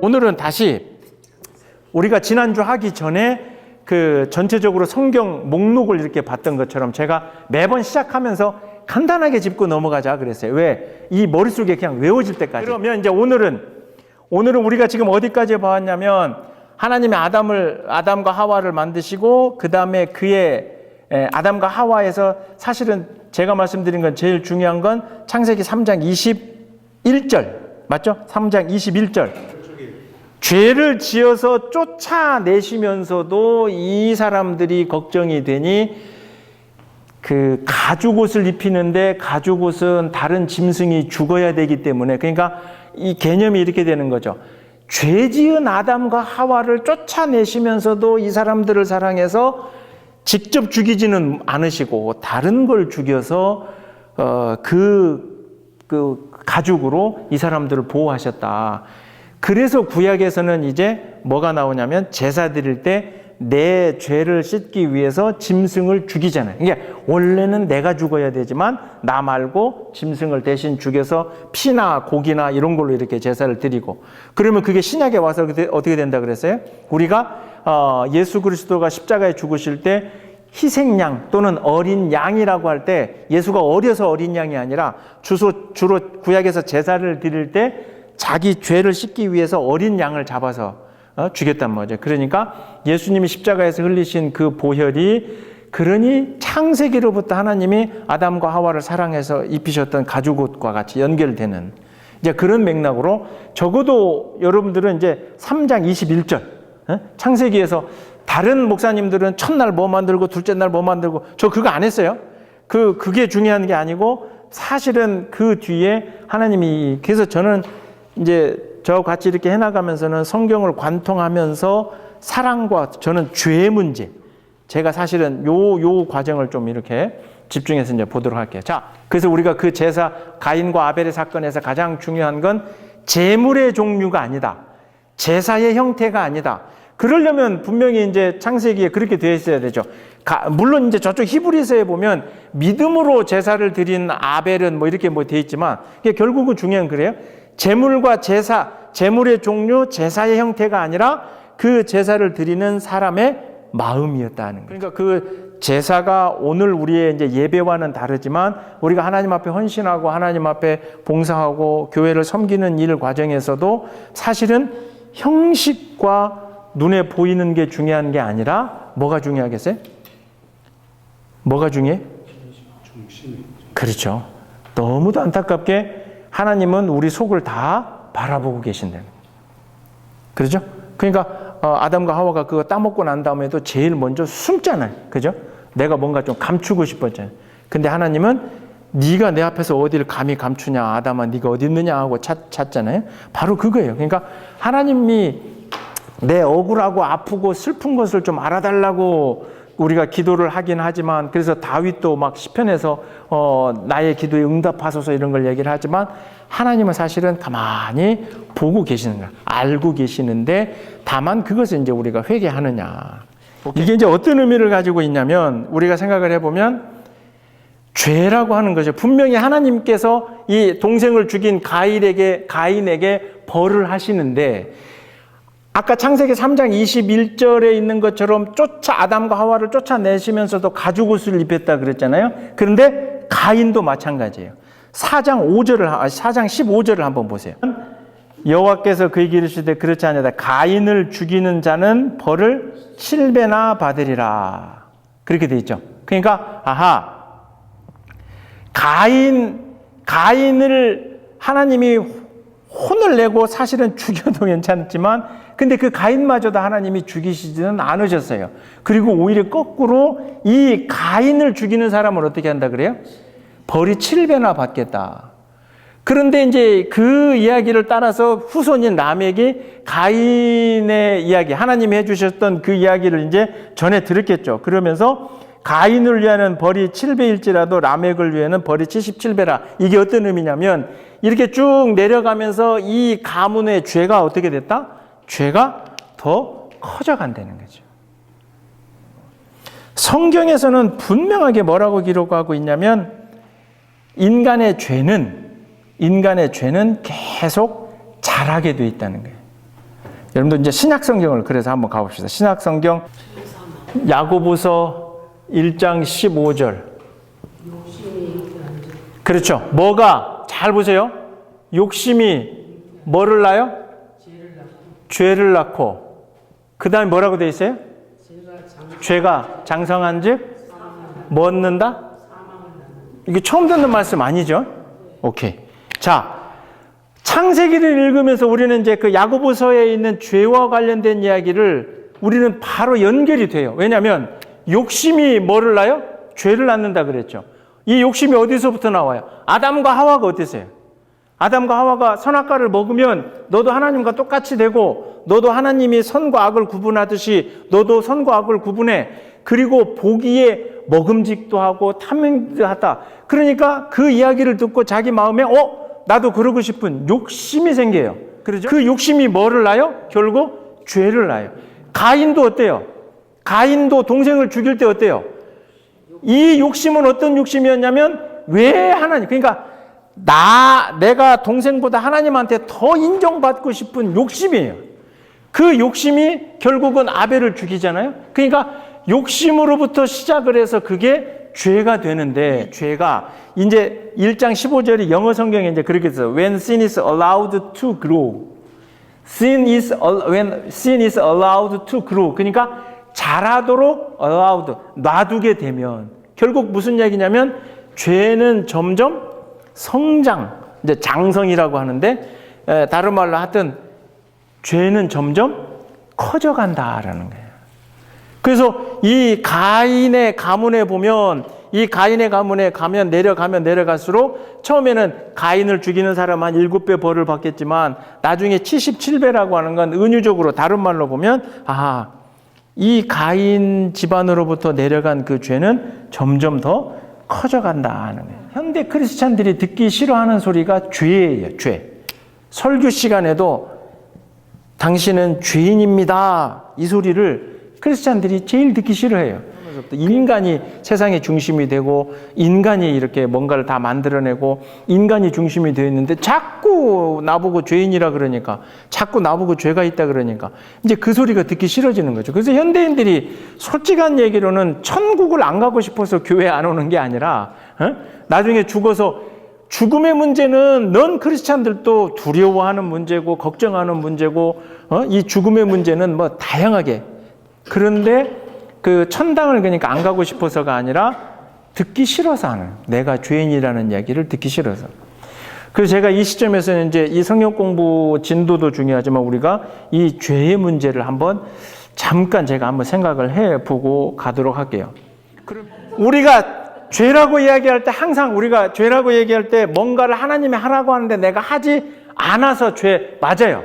오늘은 다시 우리가 지난주 하기 전에 그 전체적으로 성경 목록을 이렇게 봤던 것처럼 제가 매번 시작하면서 간단하게 짚고 넘어가자 그랬어요. 왜? 이 머릿속에 그냥 외워질 때까지. 그러면 이제 오늘은 우리가 지금 어디까지 봐왔냐면 하나님이 아담과 하와를 만드시고 그 다음에 그의 아담과 하와에서 사실은 제가 말씀드린 건 제일 중요한 건 창세기 3장 21절 맞죠? 3장 21절 죄를 지어서 쫓아내시면서도 이 사람들이 걱정이 되니 그 가죽옷을 입히는데 가죽옷은 다른 짐승이 죽어야 되기 때문에 그러니까 이 개념이 이렇게 되는 거죠. 죄 지은 아담과 하와를 쫓아내시면서도 이 사람들을 사랑해서 직접 죽이지는 않으시고 다른 걸 죽여서 그 가죽으로 이 사람들을 보호하셨다. 그래서 구약에서는 이제 뭐가 나오냐면 제사 드릴 때 내 죄를 씻기 위해서 짐승을 죽이잖아요. 이게 원래는 내가 죽어야 되지만 나 말고 짐승을 대신 죽여서 피나 고기나 이런 걸로 이렇게 제사를 드리고 그러면 그게 신약에 와서 어떻게 된다 그랬어요? 우리가 예수 그리스도가 십자가에 죽으실 때 희생양 또는 어린 양이라고 할 때 예수가 어려서 어린 양이 아니라 주로 구약에서 제사를 드릴 때 자기 죄를 씻기 위해서 어린 양을 잡아서 죽였단 말이죠. 그러니까 예수님이 십자가에서 흘리신 그 보혈이 그러니 창세기로부터 하나님이 아담과 하와를 사랑해서 입히셨던 가죽옷과 같이 연결되는 이제 그런 맥락으로 적어도 여러분들은 이제 3장 21절 창세기에서 다른 목사님들은 첫날 뭐 만들고 둘째 날 뭐 만들고 저 그거 안 했어요. 그게 중요한 게 아니고 사실은 그 뒤에 하나님이 그래서 저는 이제 저와 같이 이렇게 해나가면서는 성경을 관통하면서 사랑과 저는 죄의 문제 제가 사실은 요 과정을 좀 이렇게 집중해서 이제 보도록 할게요. 자, 그래서 우리가 그 제사 가인과 아벨의 사건에서 가장 중요한 건 제물의 종류가 아니다. 제사의 형태가 아니다. 그러려면 분명히 이제 창세기에 그렇게 되어 있어야 되죠. 물론 이제 저쪽 히브리서에 보면 믿음으로 제사를 드린 아벨은 뭐 이렇게 뭐 되어 있지만 이게 결국은 중요한 그래요. 제물과 제사, 제물의 종류, 제사의 형태가 아니라 그 제사를 드리는 사람의 마음이었다는 거예요. 그러니까 그 제사가 오늘 우리의 이제 예배와는 다르지만 우리가 하나님 앞에 헌신하고 하나님 앞에 봉사하고 교회를 섬기는 일 과정에서도 사실은 형식과 눈에 보이는 게 중요한 게 아니라 뭐가 중요하겠어요? 뭐가 중요해? 그렇죠. 너무도 안타깝게 하나님은 우리 속을 다 바라보고 계신다는 거예요. 그렇죠? 그러니까 아담과 하와가 그거 따먹고 난 다음에도 제일 먼저 숨잖아요. 그죠? 내가 뭔가 좀 감추고 싶었잖아요. 근데 하나님은 네가 내 앞에서 어디를 감히 감추냐 아담아 네가 어디 있느냐 하고 찾잖아요. 바로 그거예요. 그러니까 하나님이 내 억울하고 아프고 슬픈 것을 좀 알아달라고 우리가 기도를 하긴 하지만 그래서 다윗도 막 시편에서 나의 기도에 응답하소서 이런 걸 얘기를 하지만 하나님은 사실은 가만히 보고 계시는 거야. 알고 계시는데 다만 그것을 이제 우리가 회개하느냐. 이게 이제 어떤 의미를 가지고 있냐면 우리가 생각을 해보면 죄라고 하는 거죠. 분명히 하나님께서 이 동생을 죽인 가인에게 벌을 하시는데 아까 창세기 3장 21절에 있는 것처럼 아담과 하와를 쫓아내시면서도 가죽옷을 입혔다 그랬잖아요. 그런데 가인도 마찬가지예요. 4장 15절을 한번 보세요. 여호와께서 그에게 이르시되 그렇지 아니하다. 가인을 죽이는 자는 벌을 7배나 받으리라. 그렇게 돼 있죠. 그러니까 가인을 하나님이 혼을 내고 사실은 죽여도 괜찮지만 근데 그 가인마저도 하나님이 죽이시지는 않으셨어요. 그리고 오히려 거꾸로 이 가인을 죽이는 사람을 어떻게 한다 그래요? 벌이 7배나 받겠다. 그런데 이제 그 이야기를 따라서 후손인 람에게 가인의 이야기, 하나님이 해주셨던 그 이야기를 이제 전해 들었겠죠. 그러면서 가인을 위하는 벌이 7배일지라도 라멕을 위하는 벌이 77배라. 이게 어떤 의미냐면 이렇게 쭉 내려가면서 이 가문의 죄가 어떻게 됐다? 죄가 더 커져간다는 거죠. 성경에서는 분명하게 뭐라고 기록하고 있냐면 인간의 죄는 계속 자라게 돼 있다는 거예요. 여러분들 이제 신약 성경을 그래서 한번 가봅시다. 신약 성경 야고보서 1장 15절. 그렇죠. 뭐가 잘 보세요. 욕심이 뭐를 낳아요? 죄를 낳고. 그다음에 뭐라고 돼 있어요? 죄가 장성한즉 뭐 얻는다? 이게 처음 듣는 말씀 아니죠? 오케이. 자, 창세기를 읽으면서 우리는 이제 그 야고보서에 있는 죄와 관련된 이야기를 우리는 바로 연결이 돼요. 왜냐하면 욕심이 뭐를 낳아요? 죄를 낳는다 그랬죠. 이 욕심이 어디서부터 나와요? 아담과 하와가 어땠어요? 아담과 하와가 선악과를 먹으면 너도 하나님과 똑같이 되고 너도 하나님이 선과 악을 구분하듯이 너도 선과 악을 구분해. 그리고 보기에 먹음직도 하고 탐욕도 하다. 그러니까 그 이야기를 듣고 자기 마음에 나도 그러고 싶은 욕심이 생겨요. 그렇죠? 그 욕심이 뭐를 낳아요? 결국 죄를 낳아요. 가인도 어때요? 가인도 동생을 죽일 때 어때요? 이 욕심은 어떤 욕심이었냐면 왜 하나님, 그러니까 내가 동생보다 하나님한테 더 인정받고 싶은 욕심이에요. 그 욕심이 결국은 아벨을 죽이잖아요. 그러니까 욕심으로부터 시작을 해서 그게 죄가 되는데, 되는데 이제 1장 15절이 영어 성경에 이제 그렇게 써요. When sin is allowed to grow. When sin is allowed to grow. 그러니까 자라도록 allowed, 놔두게 되면 결국 무슨 얘기냐면 죄는 점점 성장, 이제 장성이라고 하는데 다른 말로 하여튼 죄는 점점 커져간다라는 거예요. 그래서 이 가인의 가문에 보면 이 가인의 가문에 가면 내려갈수록 처음에는 가인을 죽이는 사람 한 7배 벌을 받겠지만 나중에 77배라고 하는 건 은유적으로 다른 말로 보면 이 가인 집안으로부터 내려간 그 죄는 점점 더 커져간다 하는 거예요. 현대 크리스찬들이 듣기 싫어하는 소리가 죄예요. 죄. 설교 시간에도 당신은 죄인입니다. 이 소리를 크리스찬들이 제일 듣기 싫어해요. 인간이 세상의 중심이 되고 인간이 이렇게 뭔가를 다 만들어내고 인간이 중심이 되어 있는데 자꾸 나보고 죄인이라 그러니까, 자꾸 나보고 죄가 있다 그러니까 이제 그 소리가 듣기 싫어지는 거죠. 그래서 현대인들이 솔직한 얘기로는 천국을 안 가고 싶어서 교회 안 오는 게 아니라 나중에 죽어서 죽음의 문제는 넌 크리스찬들도 두려워하는 문제고 걱정하는 문제고 이 죽음의 문제는 뭐 다양하게, 그런데 그 천당을 그러니까 안 가고 싶어서가 아니라 듣기 싫어서 하는, 내가 죄인이라는 이야기를 듣기 싫어서. 그래서 제가 이 시점에서는 이제 이 성경 공부 진도도 중요하지만 우리가 이 죄의 문제를 한번 잠깐 제가 한번 생각을 해보고 가도록 할게요. 우리가 죄라고 이야기할 때 항상 우리가 죄라고 얘기할 때 뭔가를 하나님이 하라고 하는데 내가 하지 않아서 죄, 맞아요.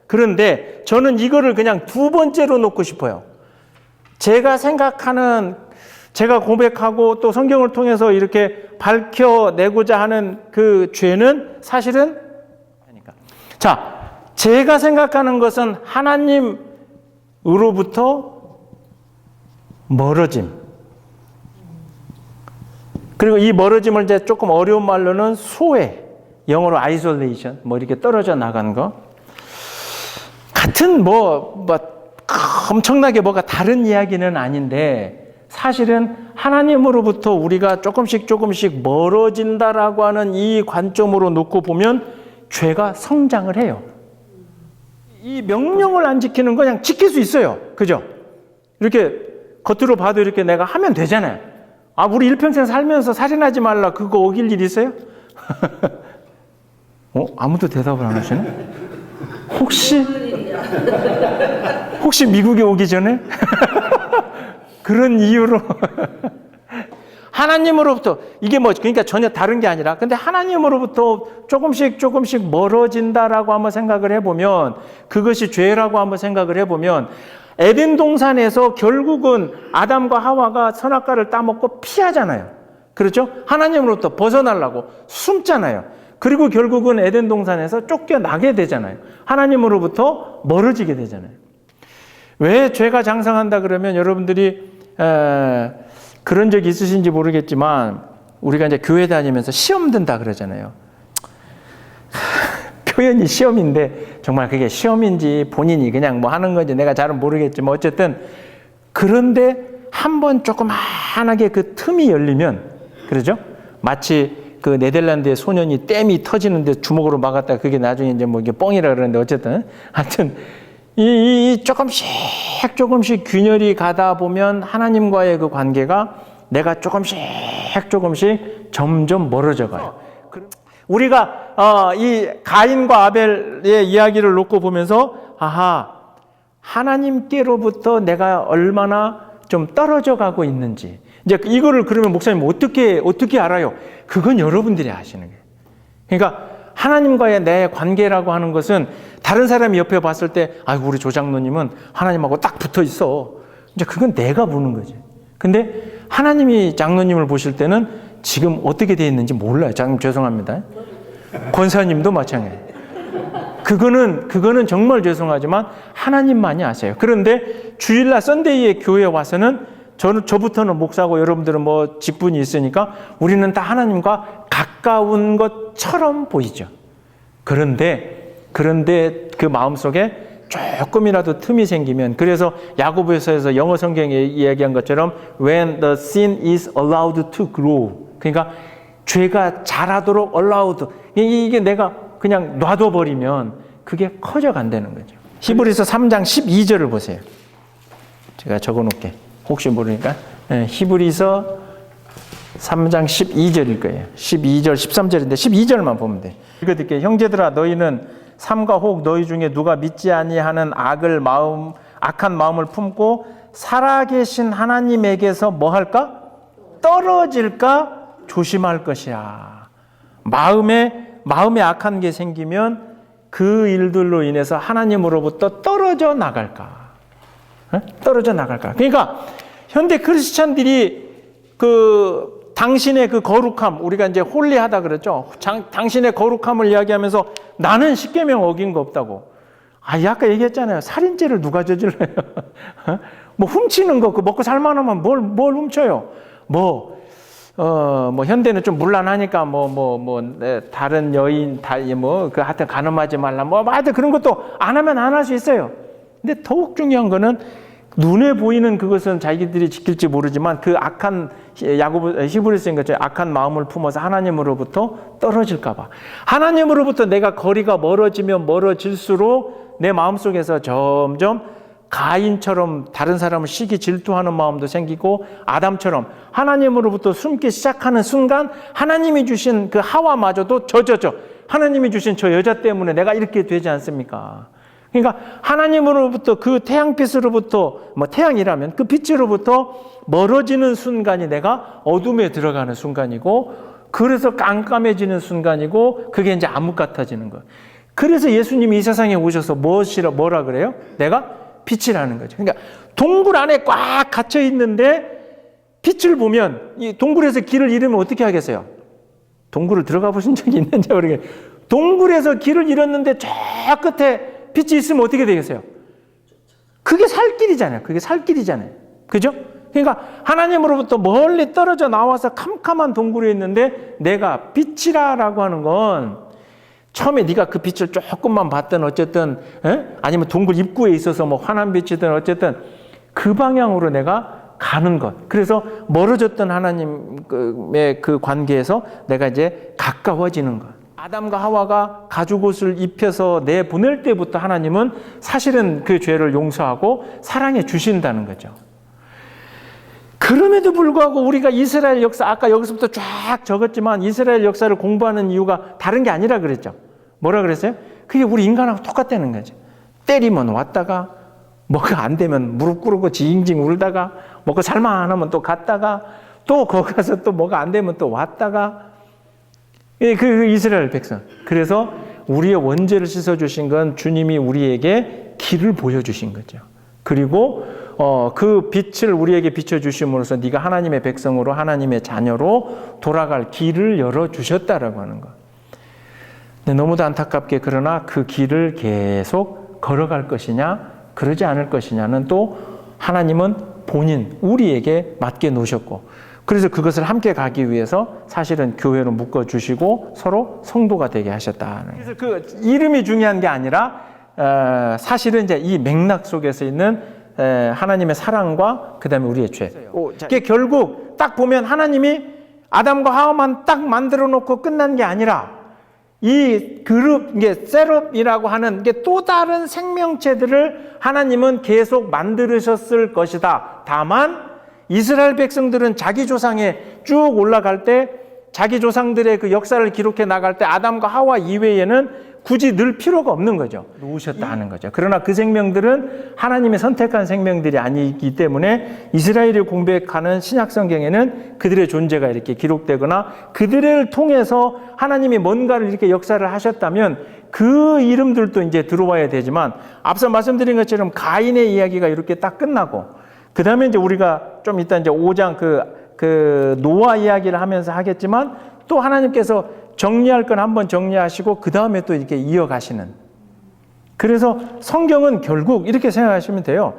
그런데 저는 이거를 그냥 두 번째로 놓고 싶어요. 제가 생각하는, 제가 고백하고 또 성경을 통해서 이렇게 밝혀내고자 하는 그 죄는 사실은, 자, 제가 생각하는 것은 하나님으로부터 멀어짐. 그리고 이 멀어짐을 이제 조금 어려운 말로는 소외, 영어로 isolation, 뭐 이렇게 떨어져 나간 거. 같은 엄청나게 뭐가 다른 이야기는 아닌데 사실은 하나님으로부터 우리가 조금씩 멀어진다라고 하는 이 관점으로 놓고 보면 죄가 성장을 해요. 이 명령을 안 지키는 거 그냥 지킬 수 있어요. 그죠? 이렇게 겉으로 봐도 이렇게 내가 하면 되잖아요. 우리 일평생 살면서 살인하지 말라 그거 어길 일 있어요? 아무도 대답을 안 하시네? 혹시 미국에 오기 전에? 그런 이유로 하나님으로부터 이게 그러니까 전혀 다른 게 아니라 근데 하나님으로부터 조금씩 멀어진다라고 한번 생각을 해보면 그것이 죄라고 한번 생각을 해보면 에덴 동산에서 결국은 아담과 하와가 선악과를 따먹고 피하잖아요. 그렇죠? 하나님으로부터 벗어나려고 숨잖아요. 그리고 결국은 에덴 동산에서 쫓겨나게 되잖아요. 하나님으로부터 멀어지게 되잖아요. 왜 죄가 장성한다 그러면 여러분들이 그런 적이 있으신지 모르겠지만 우리가 이제 교회 다니면서 시험 든다 그러잖아요. 표현이 시험인데 정말 그게 시험인지 본인이 그냥 뭐 하는 건지 내가 잘은 모르겠지만 어쨌든 그런데 한번 조그만하게 그 틈이 열리면 그러죠? 마치 그 네덜란드의 소년이 댐이 터지는데 주먹으로 막았다 그게 나중에 이제 뭐 이게 뻥이라 그러는데 어쨌든 하여튼 이 조금씩 균열이 가다 보면 하나님과의 그 관계가 내가 조금씩 점점 멀어져 가요. 우리가 이 가인과 아벨의 이야기를 놓고 보면서 아하, 하나님께로부터 내가 얼마나 좀 떨어져 가고 있는지 이제 이거를 그러면 목사님 어떻게 알아요? 그건 여러분들이 아시는 거예요. 그러니까 하나님과의 내 관계라고 하는 것은 다른 사람이 옆에 봤을 때 아이고 우리 조장로님은 하나님하고 딱 붙어 있어. 이제 그건 내가 보는 거지. 근데 하나님이 장로님을 보실 때는 지금 어떻게 되어 있는지 몰라요. 장님 죄송합니다. 권사님도 마찬가지예요. 그거는 정말 죄송하지만 하나님만이 아세요. 그런데 주일날 썬데이에 교회에 와서는 저부터는 목사고 여러분들은 뭐 직분이 있으니까 우리는 다 하나님과 가까운 것처럼 보이죠. 그런데 그 마음속에 조금이라도 틈이 생기면 그래서 야고보서에서 영어 성경에 이야기한 것처럼 when the sin is allowed to grow 그러니까 죄가 자라도록 allowed 이게 내가 그냥 놔둬버리면 그게 커져간다는 거죠. 히브리서 3장 12절을 보세요. 제가 적어놓을게. 혹시 모르니까 히브리서 3장 12절일 거예요. 12절 13절인데 12절만 보면 돼. 읽어드릴게요. 형제들아 너희는 삼가 혹 너희 중에 누가 믿지 아니하는 악한 마음을 품고 살아계신 하나님에게서 뭐 할까? 떨어질까 조심할 것이야. 마음에 악한 게 생기면 그 일들로 인해서 하나님으로부터 떨어져 나갈까? 떨어져 나갈까? 그러니까 현대 크리스찬들이 당신의 그 거룩함, 우리가 이제 홀리하다 그랬죠. 당신의 거룩함을 이야기하면서 나는 십계명 어긴 거 없다고. 아까 얘기했잖아요. 살인죄를 누가 저질러요? 뭐 훔치는 거, 먹고 살만하면 뭘 훔쳐요? 뭐 현대는 좀 문란하니까 다른 여인, 하여튼 가늠하지 말라. 하여튼 그런 것도 안 하면 안 할 수 있어요. 근데 더욱 중요한 거는 눈에 보이는 그것은 자기들이 지킬지 모르지만 그 악한 히브리서인 것처럼 악한 마음을 품어서 하나님으로부터 떨어질까 봐. 하나님으로부터 내가 거리가 멀어지면 멀어질수록 내 마음속에서 점점 가인처럼 다른 사람을 시기 질투하는 마음도 생기고 아담처럼 하나님으로부터 숨기 시작하는 순간 하나님이 주신 그 하와마저도 하나님이 주신 저 여자 때문에 내가 이렇게 되지 않습니까? 그러니까 하나님으로부터 그 태양빛으로부터 태양이라면 그 빛으로부터 멀어지는 순간이 내가 어둠에 들어가는 순간이고 그래서 깜깜해지는 순간이고 그게 이제 암흑 같아지는 거예요. 그래서 예수님이 이 세상에 오셔서 뭐라 그래요? 내가 빛이라는 거죠. 그러니까 동굴 안에 꽉 갇혀 있는데 빛을 보면 이 동굴에서 길을 잃으면 어떻게 하겠어요? 동굴을 들어가 보신 적이 있는지 모르겠어요. 동굴에서 길을 잃었는데 저 끝에 빛이 있으면 어떻게 되겠어요? 그게 살 길이잖아요. 그죠? 그러니까 하나님으로부터 멀리 떨어져 나와서 캄캄한 동굴에 있는데 내가 빛이라고 하는 건 처음에 네가 그 빛을 조금만 봤든 어쨌든 아니면 동굴 입구에 있어서 환한 빛이든 어쨌든 그 방향으로 내가 가는 것. 그래서 멀어졌던 하나님의 그 관계에서 내가 이제 가까워지는 것. 아담과 하와가 가죽옷을 입혀서 내보낼 때부터 하나님은 사실은 그 죄를 용서하고 사랑해 주신다는 거죠. 그럼에도 불구하고 우리가 이스라엘 역사, 아까 여기서부터 쫙 적었지만 이스라엘 역사를 공부하는 이유가 다른 게 아니라 그랬죠. 뭐라 그랬어요? 그게 우리 인간하고 똑같다는 거죠. 때리면 왔다가 뭐가 안 되면 무릎 꿇고 징징 울다가 먹고 살만하면 또 갔다가 또 거기 가서 또 뭐가 안 되면 또 왔다가 그 이스라엘 백성. 그래서 우리의 원죄를 씻어주신 건 주님이 우리에게 길을 보여주신 거죠. 그리고 그 빛을 우리에게 비춰주심으로써 네가 하나님의 백성으로 하나님의 자녀로 돌아갈 길을 열어주셨다라고 하는 것. 근데 너무도 안타깝게 그러나 그 길을 계속 걸어갈 것이냐 그러지 않을 것이냐는 또 하나님은 본인 우리에게 맡겨 놓으셨고 그래서 그것을 함께 가기 위해서 사실은 교회로 묶어주시고 서로 성도가 되게 하셨다. 그래서 그 이름이 중요한 게 아니라 사실은 이제 이 맥락 속에서 있는 하나님의 사랑과 그 다음에 우리의 죄. 이게 결국 딱 보면 하나님이 아담과 하와만 딱 만들어 놓고 끝난 게 아니라 이 그룹, 이게 셋업이라고 하는 게 또 다른 생명체들을 하나님은 계속 만드셨을 것이다. 다만 이스라엘 백성들은 자기 조상에 쭉 올라갈 때 자기 조상들의 그 역사를 기록해 나갈 때 아담과 하와 이외에는 굳이 늘 필요가 없는 거죠. 놓으셨다 하는 거죠. 그러나 그 생명들은 하나님이 선택한 생명들이 아니기 때문에 이스라엘이 공백하는 신약 성경에는 그들의 존재가 이렇게 기록되거나 그들을 통해서 하나님이 뭔가를 이렇게 역사를 하셨다면 그 이름들도 이제 들어와야 되지만 앞서 말씀드린 것처럼 가인의 이야기가 이렇게 딱 끝나고 그 다음에 이제 우리가 좀 이따 이제 5장 그 노아 이야기를 하면서 하겠지만 또 하나님께서 정리할 건 한번 정리하시고 그 다음에 또 이렇게 이어가시는. 그래서 성경은 결국 이렇게 생각하시면 돼요.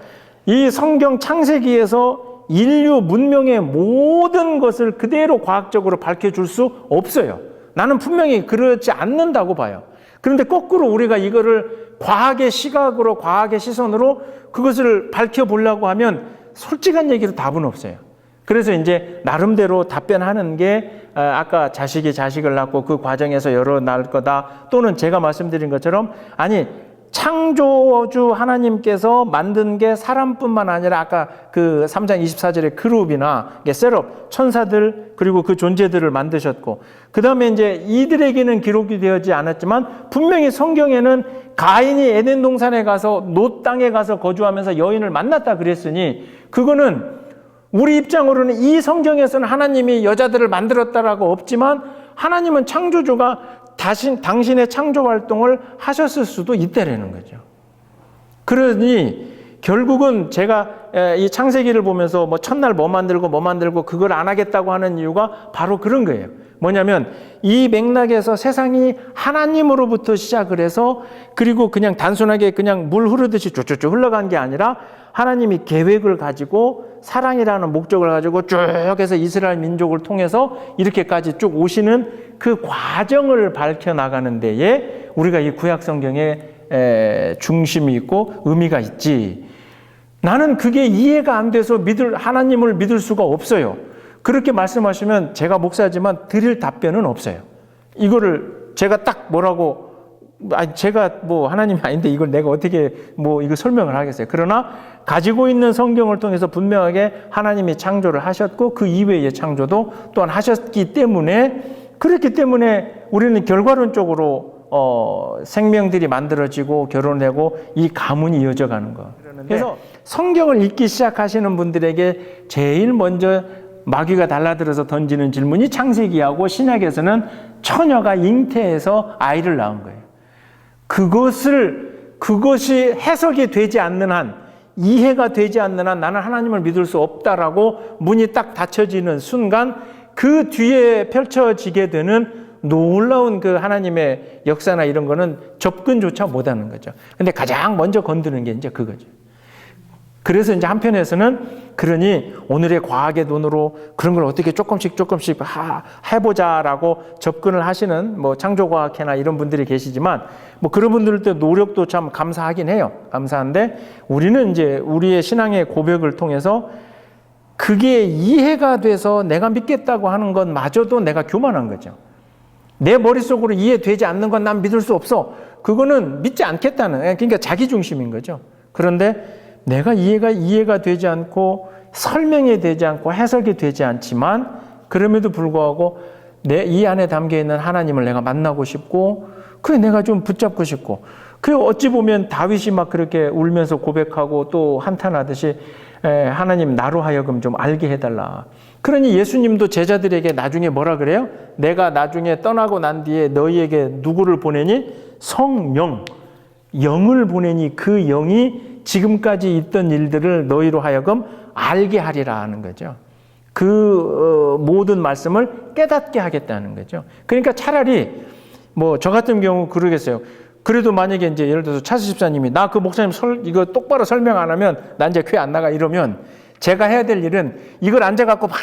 이 성경 창세기에서 인류 문명의 모든 것을 그대로 과학적으로 밝혀줄 수 없어요. 나는 분명히 그렇지 않는다고 봐요. 그런데 거꾸로 우리가 이거를 과학의 시각으로 과학의 시선으로 그것을 밝혀보려고 하면 솔직한 얘기로 답은 없어요. 그래서 이제 나름대로 답변하는 게 아까 자식이 자식을 낳고 그 과정에서 여러 날 거다. 또는 제가 말씀드린 것처럼 아니 창조주 하나님께서 만든 게 사람뿐만 아니라 아까 그 3장 24절의 그룹이나 셋업, 천사들 그리고 그 존재들을 만드셨고 그 다음에 이제 이들에게는 기록이 되어지 않았지만 분명히 성경에는 가인이 에덴 동산에 가서 놋 땅에 가서 거주하면서 여인을 만났다 그랬으니 그거는 우리 입장으로는 이 성경에서는 하나님이 여자들을 만들었다라고 없지만 하나님은 창조주가 당신의 창조 활동을 하셨을 수도 있다라는 거죠. 그러니 결국은 제가 이 창세기를 보면서 뭐 첫날 뭐 만들고 그걸 안 하겠다고 하는 이유가 바로 그런 거예요. 뭐냐면 이 맥락에서 세상이 하나님으로부터 시작을 해서 그리고 그냥 단순하게 그냥 물 흐르듯이 쭉 흘러간 게 아니라 하나님이 계획을 가지고 사랑이라는 목적을 가지고 쭉 해서 이스라엘 민족을 통해서 이렇게까지 쭉 오시는 그 과정을 밝혀나가는 데에 우리가 이 구약 성경에 중심이 있고 의미가 있지. 나는 그게 이해가 안 돼서 하나님을 믿을 수가 없어요. 그렇게 말씀하시면 제가 목사지만 드릴 답변은 없어요. 이거를 제가 딱 뭐라고 제가 뭐 하나님이 아닌데 이걸 내가 어떻게 뭐 이거 설명을 하겠어요. 그러나 가지고 있는 성경을 통해서 분명하게 하나님이 창조를 하셨고 그 이외의 창조도 또한 하셨기 때문에 그렇기 때문에 우리는 결과론적으로 생명들이 만들어지고 결혼하고 이 가문이 이어져 가는 거. 그래서 성경을 읽기 시작하시는 분들에게 제일 먼저 마귀가 달라들어서 던지는 질문이 창세기하고 신약에서는 처녀가 잉태해서 아이를 낳은 거예요. 그것이 해석이 되지 않는 한, 이해가 되지 않는 한 나는 하나님을 믿을 수 없다라고 문이 딱 닫혀지는 순간 그 뒤에 펼쳐지게 되는 놀라운 그 하나님의 역사나 이런 거는 접근조차 못하는 거죠. 근데 가장 먼저 건드는 게 이제 그거죠. 그래서 이제 한편에서는 그러니 오늘의 과학의 눈으로 그런 걸 어떻게 조금씩 해보자라고 접근을 하시는 뭐 창조과학회나 이런 분들이 계시지만 뭐 그런 분들도 노력도 참 감사하긴 해요. 감사한데 우리는 이제 우리의 신앙의 고백을 통해서 그게 이해가 돼서 내가 믿겠다고 하는 것마저도 내가 교만한 거죠. 내 머릿속으로 이해되지 않는 건 난 믿을 수 없어. 그거는 믿지 않겠다는, 그러니까 자기중심인 거죠. 그런데 내가 이해가 되지 않고 설명이 되지 않고 해석이 되지 않지만 그럼에도 불구하고 이 안에 담겨 있는 하나님을 내가 만나고 싶고 그게 내가 좀 붙잡고 싶고 그 어찌 보면 다윗이 막 그렇게 울면서 고백하고 또 한탄하듯이 하나님 나로 하여금 좀 알게 해달라. 그러니 예수님도 제자들에게 나중에 뭐라 그래요? 내가 나중에 떠나고 난 뒤에 너희에게 누구를 보내니? 성령, 영을 보내니 그 영이 지금까지 있던 일들을 너희로 하여금 알게 하리라 하는 거죠. 그 모든 말씀을 깨닫게 하겠다는 거죠. 그러니까 차라리 뭐 저 같은 경우 그러겠어요. 그래도 만약에 이제 예를 들어서 차수 집사님이 나 그 목사님 이거 똑바로 설명 안 하면 나 이제 교회 안 나가 이러면 제가 해야 될 일은 이걸 앉아갖고 막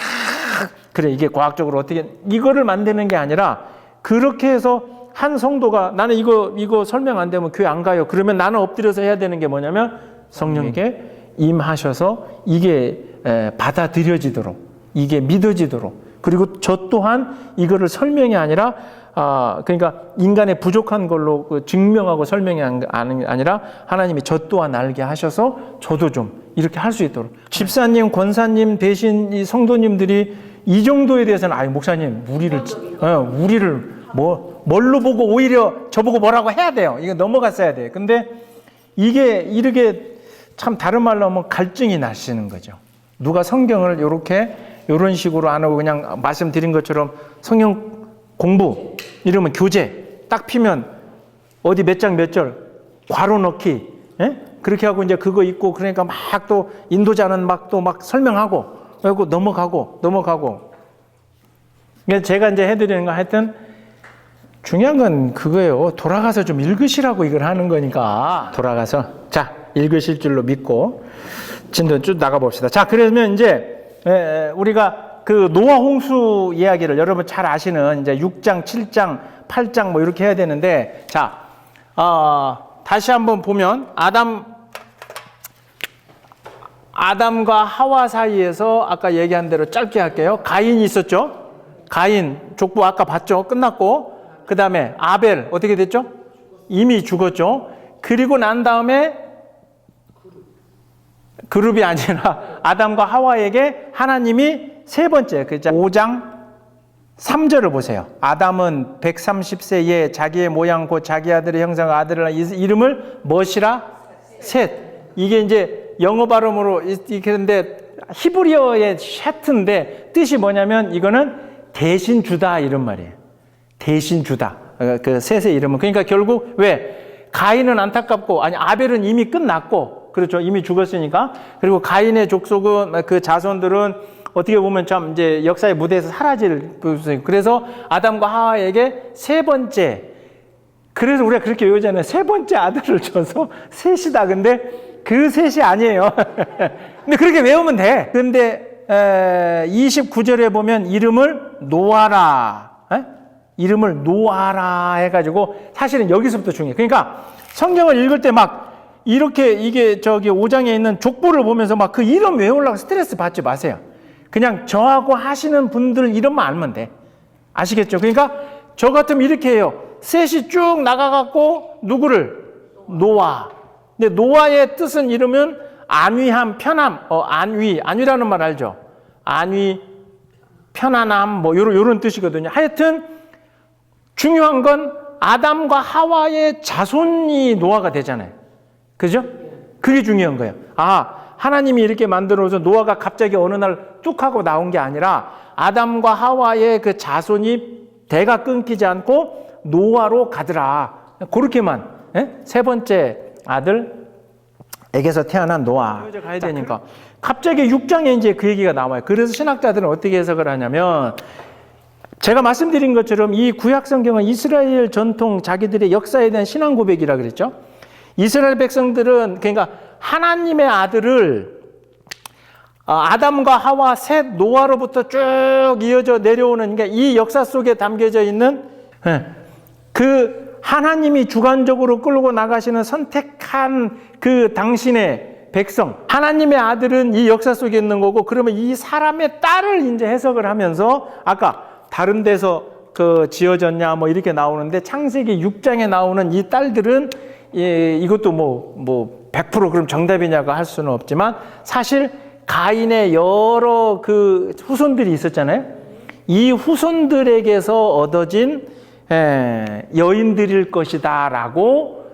그래 이게 과학적으로 어떻게 이거를 만드는 게 아니라 그렇게 해서 한 성도가 나는 이거 설명 안 되면 교회 안 가요. 그러면 나는 엎드려서 해야 되는 게 뭐냐면 성령에게 임하셔서 이게 받아들여지도록 이게 믿어지도록 그리고 저 또한 이거를 설명이 아니라 그러니까 인간의 부족한 걸로 증명하고 설명이 아니라 하나님이 저 또한 알게 하셔서 저도 좀 이렇게 할 수 있도록 집사님, 권사님 대신 이 성도님들이 이 정도에 대해서는 아유 목사님 우리를 뭘로 보고 오히려 저보고 뭐라고 해야 돼요. 이거 넘어갔어야 돼요. 근데 이게 이렇게 참 다른 말로 하면 갈증이 나시는 거죠. 누가 성경을 이런 식으로 안 하고 그냥 말씀드린 것처럼 성경 공부 이러면 교재 딱 피면 어디 몇 장 몇 절 괄호 넣기 그렇게 하고 이제 그거 있고 그러니까 막 또 인도자는 막 설명하고 그리고 넘어가고 그러니까 제가 이제 해드리는 거 하여튼 중요한 건 그거예요. 돌아가서 좀 읽으시라고 이걸 하는 거니까 돌아가서 자 읽으실 줄로 믿고 진도 쭉 나가봅시다. 자 그러면 이제 우리가 그 노아 홍수 이야기를 여러분 잘 아시는 이제 6장, 7장, 8장 뭐 이렇게 해야 되는데 자 다시 한번 보면 아담과 하와 사이에서 아까 얘기한 대로 짧게 할게요. 가인이 있었죠. 가인 족보 아까 봤죠. 끝났고 그 다음에 아벨 어떻게 됐죠? 이미 죽었죠. 그리고 난 다음에 그룹이 아니라 아담과 하와에게 하나님이 세 번째 5장 3절을 보세요. 아담은 130세에 자기의 모양 곧 자기 아들의 형상 아들을 이름을 무엇이라? 셋. 이게 이제 영어 발음으로 이렇게 했는데 히브리어의 셋인데 뜻이 뭐냐면 이거는 대신 주다 이런 말이에요. 대신 주다. 그 셋의 이름은 그러니까 결국 왜 가인은 안타깝고 아니 아벨은 이미 끝났고 그렇죠. 이미 죽었으니까. 그리고 가인의 족속은 그 자손들은 어떻게 보면 참 이제 역사의 무대에서 사라질 그래서 아담과 하와에게 세 번째 그래서 우리가 그렇게 외우잖아요. 세 번째 아들을 줘서 셋이다. 근데 그 셋이 아니에요. 근데 그렇게 외우면 돼. 근데 29절에 보면 이름을 노아라. 이름을 노아라 해가지고 사실은 여기서부터 중요해요. 그러니까 성경을 읽을 때 막 이렇게 이게 저기 5장에 있는 족보를 보면서 막 그 이름 외우려고 스트레스 받지 마세요. 그냥 저하고 하시는 분들 이름만 알면 돼. 아시겠죠? 그러니까 저 같으면 이렇게 해요. 셋이 쭉 나가갖고 누구를? 노아. 근데 노아의 뜻은 이름은 안위함, 편함. 안위라는 말 알죠? 안위, 편안함, 뭐 요런 뜻이거든요. 하여튼 중요한 건 아담과 하와의 자손이 노아가 되잖아요. 그죠? 그게 중요한 거예요. 하나님이 이렇게 만들어서 노아가 갑자기 어느 날 뚝 하고 나온 게 아니라 아담과 하와의 그 자손이 대가 끊기지 않고 노아로 가더라. 그렇게만 세 번째 아들에게서 태어난 노아. 가야 되니까 갑자기 6장에 이제 그 얘기가 나와요. 그래서 신학자들은 어떻게 해석을 하냐면 제가 말씀드린 것처럼 이 구약 성경은 이스라엘 전통 자기들의 역사에 대한 신앙 고백이라 그랬죠. 이스라엘 백성들은 그러니까 하나님의 아들을 아담과 하와 셋 노아로부터 쭉 이어져 내려오는 그러니까 이 역사 속에 담겨져 있는 그 하나님이 주관적으로 끌고 나가시는 선택한 그 당신의 백성 하나님의 아들은 이 역사 속에 있는 거고 그러면 이 사람의 딸을 이제 해석을 하면서 아까 다른 데서 그 지어졌냐 뭐 이렇게 나오는데 창세기 6장에 나오는 이 딸들은 이것도 뭐 100% 그럼 정답이냐고 할 수는 없지만 사실 가인의 여러 그 후손들이 있었잖아요. 이 후손들에게서 얻어진 여인들일 것이다라고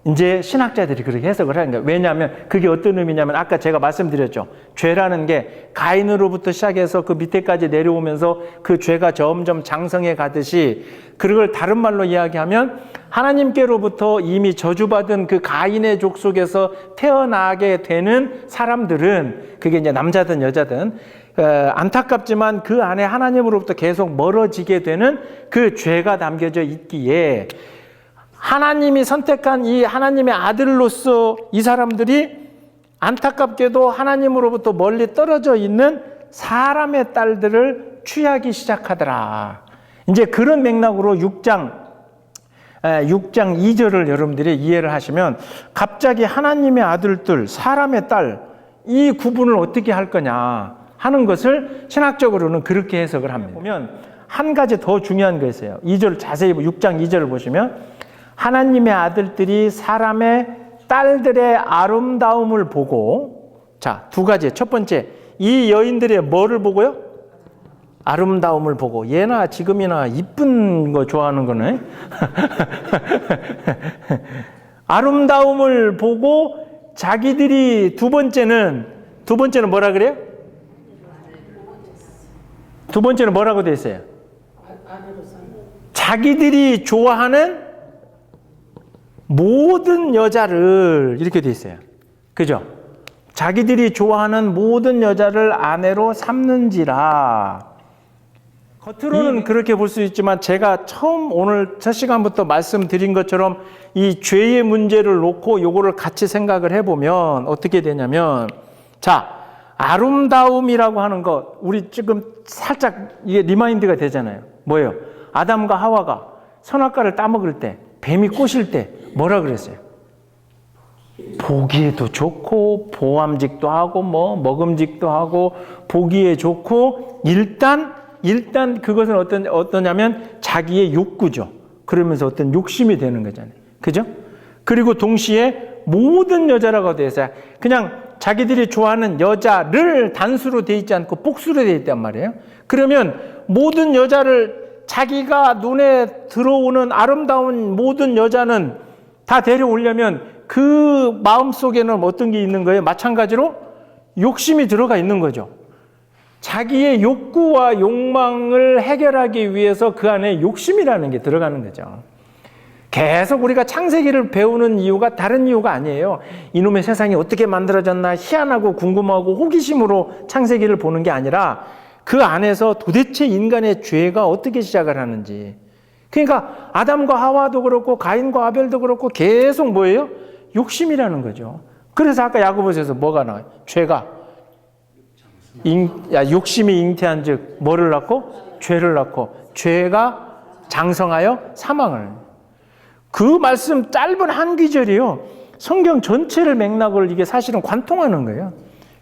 이제 신학자들이 그렇게 해석을 하는 거예요. 왜냐하면 그게 어떤 의미냐면 아까 제가 말씀드렸죠. 죄라는 게 가인으로부터 시작해서 그 밑에까지 내려오면서 그 죄가 점점 장성해 가듯이 그걸 다른 말로 이야기하면 하나님께로부터 이미 저주받은 그 가인의 족속에서 태어나게 되는 사람들은 그게 이제 남자든 여자든 안타깝지만 그 안에 하나님으로부터 계속 멀어지게 되는 그 죄가 담겨져 있기에 하나님이 선택한 이 하나님의 아들로서 이 사람들이 안타깝게도 하나님으로부터 멀리 떨어져 있는 사람의 딸들을 취하기 시작하더라. 이제 그런 맥락으로 6장 2절을 여러분들이 이해를 하시면 갑자기 하나님의 아들들, 사람의 딸, 이 구분을 어떻게 할 거냐 하는 것을 신학적으로는 그렇게 해석을 합니다. 보면 한 가지 더 중요한 거 있어요. 2절 자세히 6장 2절을 보시면 하나님의 아들들이 사람의 딸들의 아름다움을 보고, 자, 두 가지. 첫 번째, 이 여인들의 뭐를 보고요? 아름다움을 보고. 얘나 지금이나 이쁜 거 좋아하는 거네. 아름다움을 보고 자기들이 두 번째는 뭐라 그래요? 두 번째는 뭐라고 돼 있어요? 자기들이 좋아하는 모든 여자를, 이렇게 돼 있어요. 그죠? 자기들이 좋아하는 모든 여자를 아내로 삼는지라. 겉으로는 그렇게 볼 수 있지만 제가 처음 오늘 첫 시간부터 말씀드린 것처럼 이 죄의 문제를 놓고 요거를 같이 생각을 해보면 어떻게 되냐면, 자, 아름다움이라고 하는 것, 우리 지금 살짝 이게 리마인드가 되잖아요. 뭐예요? 아담과 하와가 선악과를 따먹을 때, 뱀이 꼬실 때 뭐라 그랬어요? 보기에도 좋고 보암직도 하고 뭐 먹음직도 하고 보기에 좋고 일단 그것은 어떠냐면 자기의 욕구죠. 그러면서 어떤 욕심이 되는 거잖아요. 그죠? 그리고 동시에 모든 여자라고 되어 있어요. 그냥 자기들이 좋아하는 여자를 단수로 되어 있지 않고 복수로 되어 있단 말이에요. 그러면 모든 여자를 자기가 눈에 들어오는 아름다운 모든 여자는 다 데려오려면 그 마음속에는 어떤 게 있는 거예요? 마찬가지로 욕심이 들어가 있는 거죠. 자기의 욕구와 욕망을 해결하기 위해서 그 안에 욕심이라는 게 들어가는 거죠. 계속 우리가 창세기를 배우는 이유가 다른 이유가 아니에요. 이놈의 세상이 어떻게 만들어졌나 희한하고 궁금하고 호기심으로 창세기를 보는 게 아니라 그 안에서 도대체 인간의 죄가 어떻게 시작을 하는지. 그러니까 아담과 하와도 그렇고 가인과 아벨도 그렇고 계속 뭐예요? 욕심이라는 거죠. 그래서 아까 야고보서에서 뭐가 나와요? 죄가 욕심이 잉태한 즉 뭐를 낳고? 죄를 낳고 죄가 장성하여 사망을. 그 말씀 짧은 한 귀절이요. 성경 전체를 맥락을 이게 사실은 관통하는 거예요.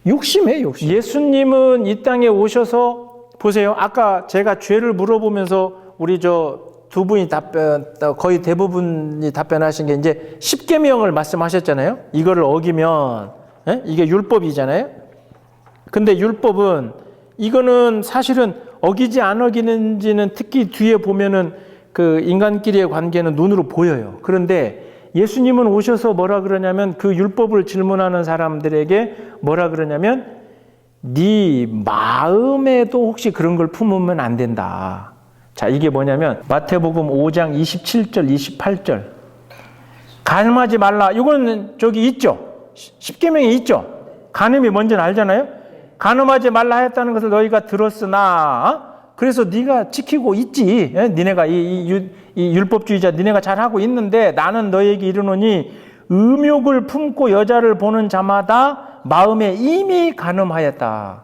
욕심이에요, 욕심. 예수님은 이 땅에 오셔서 보세요. 아까 제가 죄를 물어보면서 우리 두 분이 거의 대부분이 답변하신 게 이제 십계명을 말씀하셨잖아요. 이거를 어기면 이게 율법이잖아요. 근데 율법은 이거는 사실은 어기지 안 어기는지는 특히 뒤에 보면은 그 인간끼리의 관계는 눈으로 보여요. 그런데 예수님은 오셔서 뭐라 그러냐면 그 율법을 질문하는 사람들에게 뭐라 그러냐면 네 마음에도 혹시 그런 걸 품으면 안 된다. 자, 이게 뭐냐면 마태복음 5장 27절 28절 간음하지 말라. 이거는 저기 있죠. 십계명이 있죠. 간음이 뭔지는 알잖아요. 간음하지 말라 했다는 것을 너희가 들었으나 그래서 네가 지키고 있지. 니네가 이 율법주의자 니네가 잘하고 있는데 나는 너희에게 이르노니 음욕을 품고 여자를 보는 자마다 마음에 이미 간음하였다.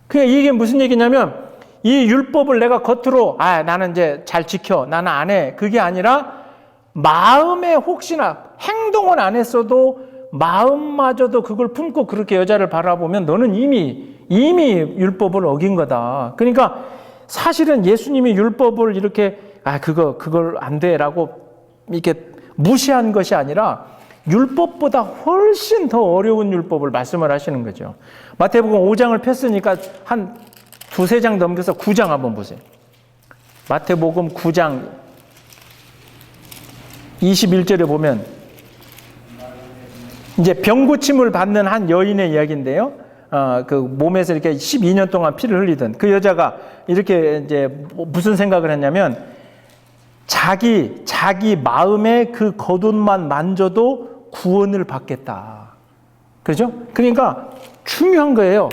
그냥 이게 무슨 얘기냐면 이 율법을 내가 겉으로 나는 이제 잘 지켜 나는 안 해. 그게 아니라 마음에 혹시나 행동은 안 했어도 마음마저도 그걸 품고 그렇게 여자를 바라보면 너는 이미 율법을 어긴 거다. 그러니까 사실은 예수님이 율법을 이렇게 그걸 안 돼라고 이렇게 무시한 것이 아니라 율법보다 훨씬 더 어려운 율법을 말씀을 하시는 거죠. 마태복음 5장을 폈으니까 한 두세 장 넘겨서 9장 한번 보세요. 마태복음 9장 21절에 보면 이제 병고침을 받는 한 여인의 이야기인데요. 그 몸에서 이렇게 12년 동안 피를 흘리던 그 여자가 이렇게 이제 무슨 생각을 했냐면 자기 마음에 그 겉옷만 만져도 구원을 받겠다. 그렇죠? 그러니까 중요한 거예요.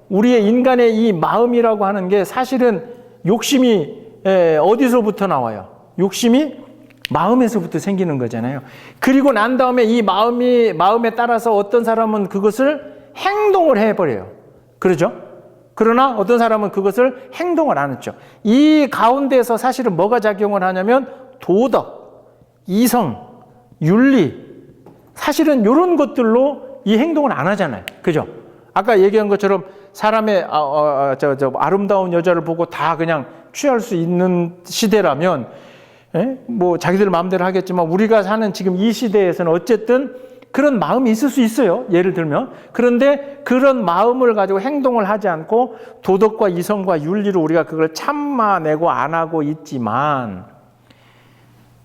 우리의 인간의 이 마음이라고 하는 게 사실은 욕심이 어디서부터 나와요? 욕심이 마음에서부터 생기는 거잖아요. 그리고 난 다음에 이 마음에 따라서 어떤 사람은 그것을 행동을 해버려요. 그러죠? 그러나 어떤 사람은 그것을 행동을 안 했죠. 이 가운데서 사실은 뭐가 작용을 하냐면 도덕, 이성, 윤리, 사실은 이런 것들로 이 행동을 안 하잖아요. 그죠? 아까 얘기한 것처럼 사람의 아름다운 여자를 보고 다 그냥 취할 수 있는 시대라면, 뭐 자기들 마음대로 하겠지만 우리가 사는 지금 이 시대에서는 어쨌든 그런 마음이 있을 수 있어요. 예를 들면. 그런데 그런 마음을 가지고 행동을 하지 않고 도덕과 이성과 윤리로 우리가 그걸 참아내고 안 하고 있지만,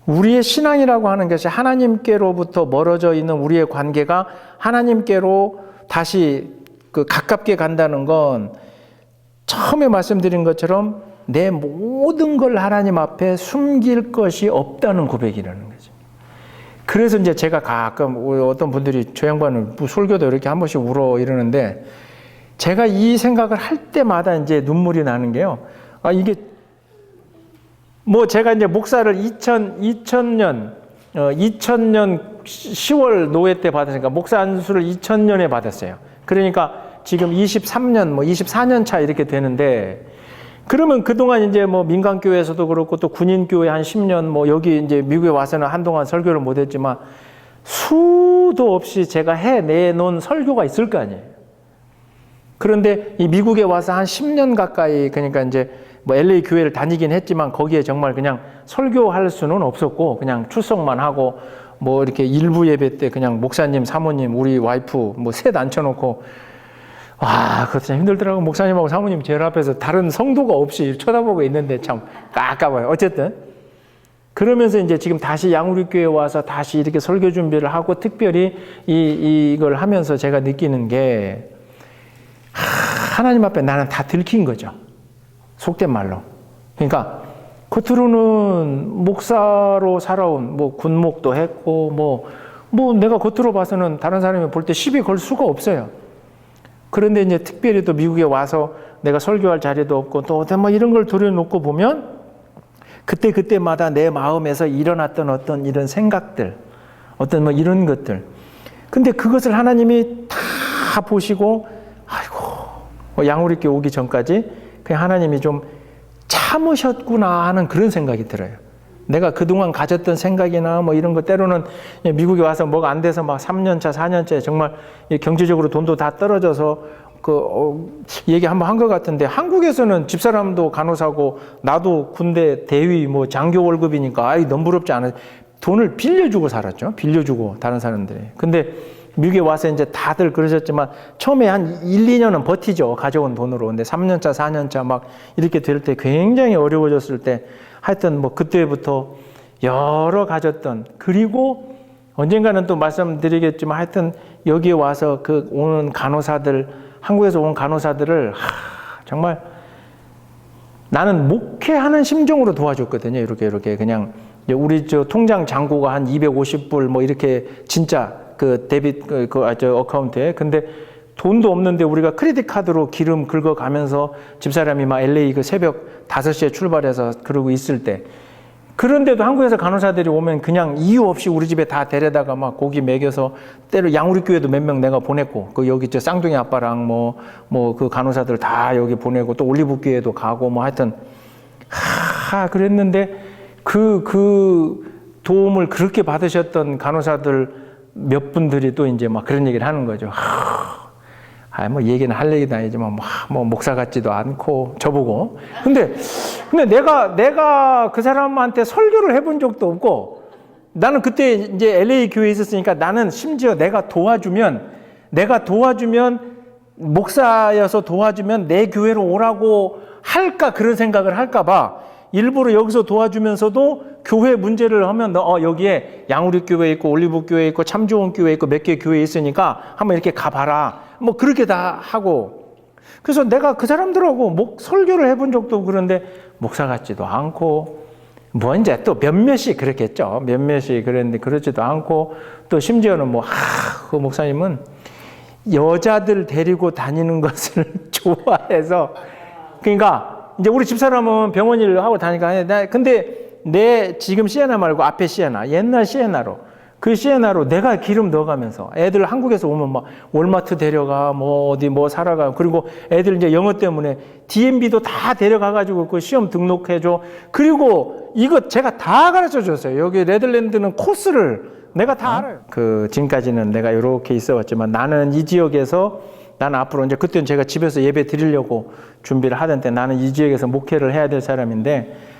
우리의 신앙이라고 하는 것이 하나님께로부터 멀어져 있는 우리의 관계가 하나님께로 다시 가깝게 간다는 건 처음에 말씀드린 것처럼 내 모든 걸 하나님 앞에 숨길 것이 없다는 고백이라는 거죠. 그래서 이제 제가 가끔 어떤 분들이 저 양반은 설교도 이렇게 한 번씩 울어 이러는데, 제가 이 생각을 할 때마다 이제 눈물이 나는 게요. 이게 뭐 제가 이제 목사를 2000년 10월 노회 때 받았으니까 목사 안수를 2000년에 받았어요. 그러니까 지금 23년, 뭐 24년 차 이렇게 되는데, 그러면 그동안 이제 뭐 민간교회에서도 그렇고 또 군인교회 한 10년, 뭐 여기 이제 미국에 와서는 한동안 설교를 못 했지만 수도 없이 제가 해내놓은 설교가 있을 거 아니에요. 그런데 이 미국에 와서 한 10년 가까이, 그러니까 이제 뭐 LA 교회를 다니긴 했지만 거기에 정말 그냥 설교할 수는 없었고 그냥 출석만 하고 뭐 이렇게 일부 예배 때 그냥 목사님, 사모님, 우리 와이프 뭐 셋 앉혀놓고, 그거 참 힘들더라고. 목사님하고 사모님 제일 앞에서 다른 성도가 없이 쳐다보고 있는데 참 깝깝해요. 어쨌든 그러면서 이제 지금 다시 양우리교회 와서 다시 이렇게 설교 준비를 하고 특별히 이걸 하면서 제가 느끼는 게, 하나님 앞에 나는 다 들킨 거죠. 속된 말로. 그러니까 겉으로는 목사로 살아온, 뭐 군목도 했고 뭐 내가 겉으로 봐서는 다른 사람이 볼 때 시비 걸 수가 없어요. 그런데 이제 특별히 또 미국에 와서 내가 설교할 자리도 없고 또 뭐 이런 걸 들여놓고 보면 그때마다 내 마음에서 일어났던 어떤 이런 생각들, 어떤 뭐 이런 것들. 근데 그것을 하나님이 다 보시고, 양우리교회 오기 전까지 그냥 하나님이 좀 참으셨구나 하는 그런 생각이 들어요. 내가 그동안 가졌던 생각이나 뭐 이런 것, 때로는 미국에 와서 뭐가 안 돼서 막 3년차, 4년차에 정말 경제적으로 돈도 다 떨어져서 얘기 한번 한 것 같은데, 한국에서는 집사람도 간호사고 나도 군대 대위 뭐 장교 월급이니까 넘부럽지 않아요. 돈을 빌려주고 살았죠. 빌려주고 다른 사람들이. 근데 미국에 와서 이제 다들 그러셨지만 처음에 한 1, 2년은 버티죠. 가져온 돈으로. 근데 3년차, 4년차 막 이렇게 될 때 굉장히 어려워졌을 때 하여튼 뭐 그때부터 여러 가졌던, 그리고 언젠가는 또 말씀드리겠지만 하여튼 여기에 와서 그 오는 간호사들, 한국에서 온 간호사들을 정말 나는 목회하는 심정으로 도와줬거든요. 이렇게 그냥 우리 저 통장 잔고가 한 250불 뭐 이렇게 진짜 그 데빗 어카운트에. 근데 돈도 없는데 우리가 크레딧 카드로 기름 긁어가면서 집사람이 막 LA 그 새벽 5시에 출발해서 그러고 있을 때, 그런데도 한국에서 간호사들이 오면 그냥 이유 없이 우리 집에 다 데려다가 막 고기 먹여서, 때로 양우리교회도 몇 명 내가 보냈고, 그 여기 저 쌍둥이 아빠랑 뭐 그 간호사들 다 여기 보내고, 또 올리브교회도 가고 뭐 하여튼 그랬는데 그 도움을 그렇게 받으셨던 간호사들 몇 분들이 또 이제 막 그런 얘기를 하는 거죠. 뭐 얘기는 할 얘기도 아니지만 뭐 목사 같지도 않고 저보고. 근데 내가 그 사람한테 설교를 해본 적도 없고, 나는 그때 이제 LA 교회에 있었으니까 나는 심지어 내가 도와주면 목사여서 도와주면 내 교회로 오라고 할까, 그런 생각을 할까 봐 일부러 여기서 도와주면서도 교회 문제를 하면 여기에 양우리교회 있고 올리브교회 있고 참 좋은 교회 있고 몇 개 교회 있으니까 한번 이렇게 가봐라, 뭐 그렇게 다 하고. 그래서 내가 그 사람들하고 설교를 해본 적도 없고, 그런데 목사 같지도 않고, 뭐 이제 또 몇몇이 그랬겠죠. 몇몇이 그랬는데 그렇지도 않고, 또 심지어는 그 목사님은 여자들 데리고 다니는 것을 좋아해서, 그러니까 이제 우리 집사람은 병원 일을 하고 다니까, 근데 내 지금 시에나 말고 앞에 시에나, 옛날 시에나로 그 시에나로 내가 기름 넣어가면서 애들 한국에서 오면 막 월마트 데려가 뭐 어디 뭐 사러 가 그리고 애들 이제 영어 때문에 DMB도 다 데려가가지고 그 시험 등록해줘. 그리고 이거 제가 다 가르쳐 줬어요. 여기 네덜란드는 코스를 내가 다 알아요. 그 지금까지는 내가 이렇게 있어 왔지만 나는 이 지역에서 나는 앞으로 이제 그때는 제가 집에서 예배 드리려고 준비를 하던데 나는 이 지역에서 목회를 해야 될 사람인데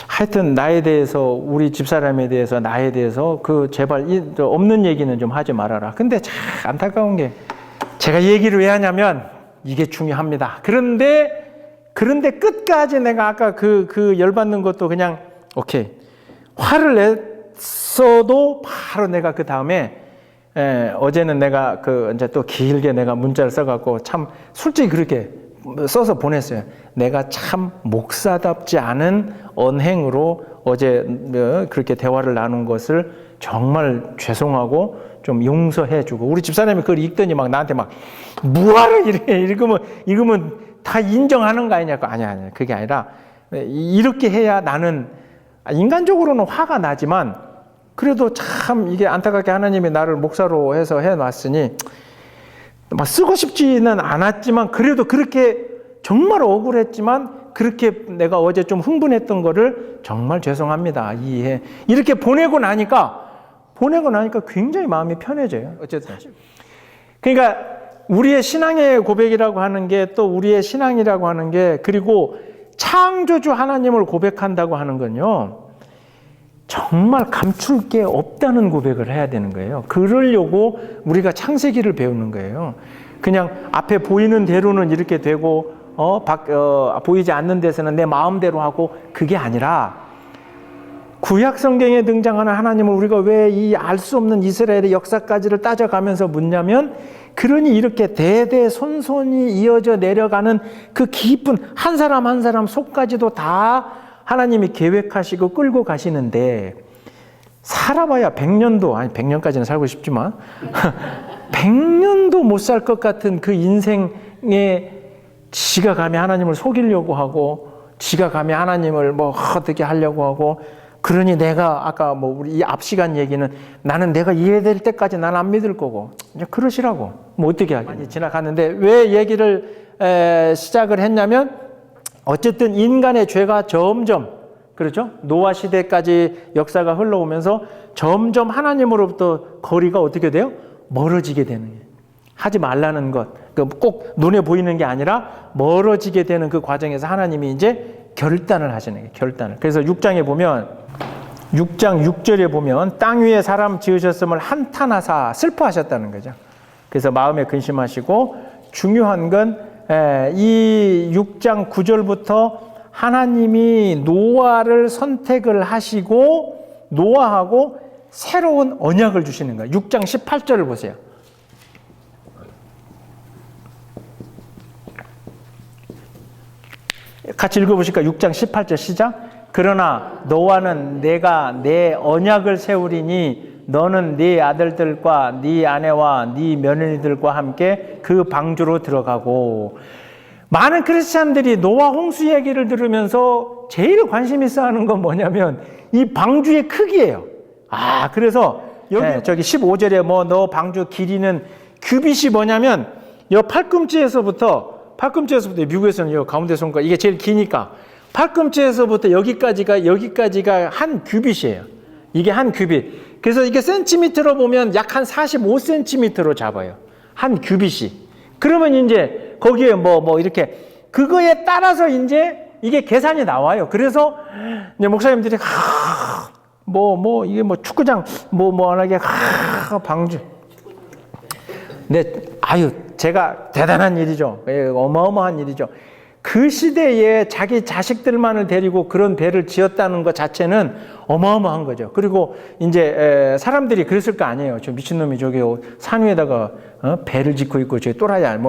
하여튼 나에 대해서 우리 집사람에 대해서 나에 대해서 그 제발 없는 얘기는 좀 하지 말아라. 근데 참 안타까운 게 제가 얘기를 왜 하냐면 이게 중요합니다. 그런데 끝까지 내가 아까 그 열받는 것도 그냥 오케이 화를 냈어도 바로 내가 그 다음에 어제는 내가 이제 또 길게 내가 문자를 써갖고 참 솔직히 그렇게 써서 보냈어요. 내가 참 목사답지 않은 언행으로 어제 그렇게 대화를 나눈 것을 정말 죄송하고 좀 용서해주고 우리 집사람이 그걸 읽더니 막 나한테 막 뭐하러 이렇게 읽으면 다 인정하는 거 아니냐고. 아니야 그게 아니라 이렇게 해야 나는 인간적으로는 화가 나지만 그래도 참 이게 안타깝게 하나님이 나를 목사로 해서 해놨으니 막 쓰고 싶지는 않았지만 그래도 그렇게 정말 억울했지만 그렇게 내가 어제 좀 흥분했던 거를 정말 죄송합니다. 이해해. 이렇게 보내고 나니까 굉장히 마음이 편해져요. 어쨌든. 그러니까 우리의 신앙의 고백이라고 하는 게 또 우리의 신앙이라고 하는 게 그리고 창조주 하나님을 고백한다고 하는 건요. 정말 감출 게 없다는 고백을 해야 되는 거예요. 그러려고 우리가 창세기를 배우는 거예요. 그냥 앞에 보이는 대로는 이렇게 되고 보이지 않는 데서는 내 마음대로 하고 그게 아니라 구약 성경에 등장하는 하나님을 우리가 왜 이 알 수 없는 이스라엘의 역사까지를 따져가면서 묻냐면 그러니 이렇게 대대손손이 이어져 내려가는 그 깊은 한 사람 한 사람 속까지도 다 하나님이 계획하시고 끌고 가시는데 살아봐야 100년도 아니 100년까지는 살고 싶지만 100년도 못 살 것 같은 그 인생에 지가 감히 하나님을 속이려고 하고 지가 감히 하나님을 뭐 어떻게 하려고 하고 그러니 내가 아까 뭐 우리 이 앞 시간 얘기는 나는 내가 이해될 때까지 난 안 믿을 거고 이제 그러시라고 뭐 어떻게 하겠냐. 많이 지나갔는데 왜 얘기를 시작을 했냐면 어쨌든 인간의 죄가 점점 그렇죠? 노아 시대까지 역사가 흘러오면서 점점 하나님으로부터 거리가 어떻게 돼요? 멀어지게 되는 거예요. 하지 말라는 것, 꼭 눈에 보이는 게 아니라 멀어지게 되는 그 과정에서 하나님이 이제 결단을 하시는 거예요. 결단을. 그래서 6장 6절에 보면 땅 위에 사람 지으셨음을 한탄하사 슬퍼하셨다는 거죠. 그래서 마음에 근심하시고 중요한 건 이 6장 9절부터 하나님이 노아를 선택을 하시고 노아하고 새로운 언약을 주시는 거예요. 6장 18절을 보세요. 같이 읽어보실까요? 6장 18절 시작. 그러나 노아는 내가 내 언약을 세우리니 너는 네 아들들과 네 아내와 네 며느리들과 함께 그 방주로 들어가고. 많은 크리스찬들이 노아 홍수 얘기를 들으면서 제일 관심 있어 하는 건 뭐냐면 이 방주의 크기예요. 그래서 여기 저기 15절에 뭐 너 방주 길이는 규빗이 뭐냐면 요 팔꿈치에서부터 미국에서는 요 가운데 손가락 이게 제일 기니까 팔꿈치에서부터 여기까지가 한 규빗이에요. 이게 한 규빗. 그래서 이게 센티미터로 보면 약 한 45cm로 잡아요. 한 규빗이. 그러면 이제 거기에 뭐 이렇게 그거에 따라서 이제 이게 계산이 나와요. 그래서 이제 목사님들이 이게 뭐 축구장 안 하게 방주. 네, 제가 대단한 일이죠. 어마어마한 일이죠. 그 시대에 자기 자식들만을 데리고 그런 배를 지었다는 것 자체는 어마어마한 거죠. 그리고 이제 사람들이 그랬을 거 아니에요. 저 미친놈이 저기 산 위에다가 배를 짓고 있고 저기 또라이야.